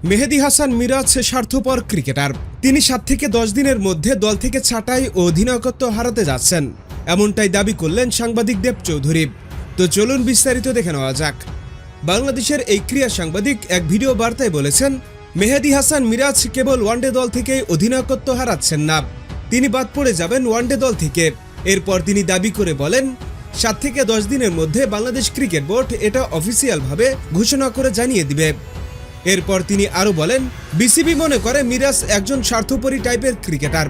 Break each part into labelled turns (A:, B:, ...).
A: মেহেদী হাসান মিরাজ স্বার্থপর ক্রিকেটার। তিনি 7 থেকে 10 দিনের মধ্যে দল থেকে ছাঁটাই ও অধিনায়কত্ব হারাতে যাচ্ছেন, এমনটাই দাবি করলেন সাংবাদিক দেব চৌধুরী। তো চলুন বিস্তারিত দেখে নেওয়া যাক। বাংলাদেশের এই ক্রীড়া সাংবাদিক এক ভিডিও বার্তায় বলেছেন, মেহেদী হাসান মিরাজ কেবল ওয়ানডে দল থেকে অধিনায়কত্ব হারাচ্ছেন না, তিনি বাদ পড়ে যাবেন ওয়ানডে দল থেকে। এরপর তিনি দাবি করে বলেন, 7 থেকে 10 দিনের মধ্যে বাংলাদেশ ক্রিকেট বোর্ড এটা অফিসিয়ালভাবে ঘোষণা করে জানিয়ে দিবে। এরপর তিনি আরও বলেন, বিসিবি মনে করে মিরাজ একজন স্বার্থপরী টাইপের ক্রিকেটার।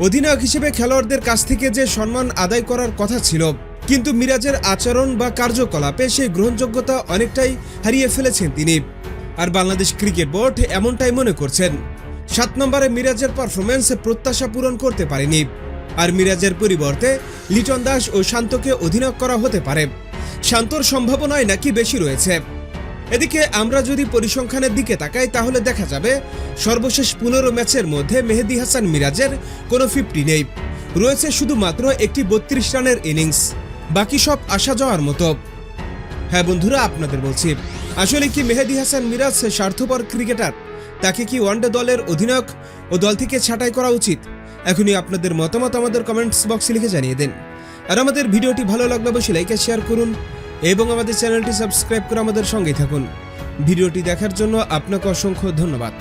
A: অধিনায়ক হিসেবে খেলোয়াড়দের কাছ থেকে যে সম্মান আদায় করার কথা ছিল, কিন্তু মিরাজের আচরণ বা কার্যকলাপে সেই গ্রহণযোগ্যতা অনেকটাই হারিয়ে ফেলেছেন তিনি। আর বাংলাদেশ ক্রিকেট বোর্ড এমনটাই মনে করছেন। 7 নম্বরে মিরাজের পারফরমেন্স প্রত্যাশা পূরণ করতে পারেনি, আর মিরাজের পরিবর্তে লিটন দাস ও শান্তকে অধিনায়ক করা হতে পারে। শান্তর সম্ভাবনাই নাকি বেশি রয়েছে। এদিকে আমরা যদি পরিসংখ্যানের দিকে তাকাই, তাহলে দেখা যাবে সর্বশেষ 15 ম্যাচের মধ্যে মেহেদী হাসান মিরাজের কোনো 50 নেই, রয়েছে শুধুমাত্র একটি 32 রানের ইনিংস। বাকি সব আসা যাওয়ার মতো। হ্যাঁ বন্ধুরা, আপনাদের বলছি, আসলে কি মেহেদী হাসান মিরাজ স্বার্থপর ক্রিকেটার? তাকে কি ওয়ানডে দলের অধিনায়ক ও দল থেকে ছাঁটাই করা উচিত? এখনই আপনাদের মতামত আমাদের কমেন্টস বক্সে লিখে জানিয়ে দিন। আর আমাদের ভিডিওটি ভালো লাগলে অবশ্যই লাইক আর শেয়ার করুন এবং আমাদের চ্যানেলটি সাবস্ক্রাইব করে আমাদের সঙ্গেই থাকুন। ভিডিওটি দেখার জন্য আপনাকে অসংখ্য ধন্যবাদ।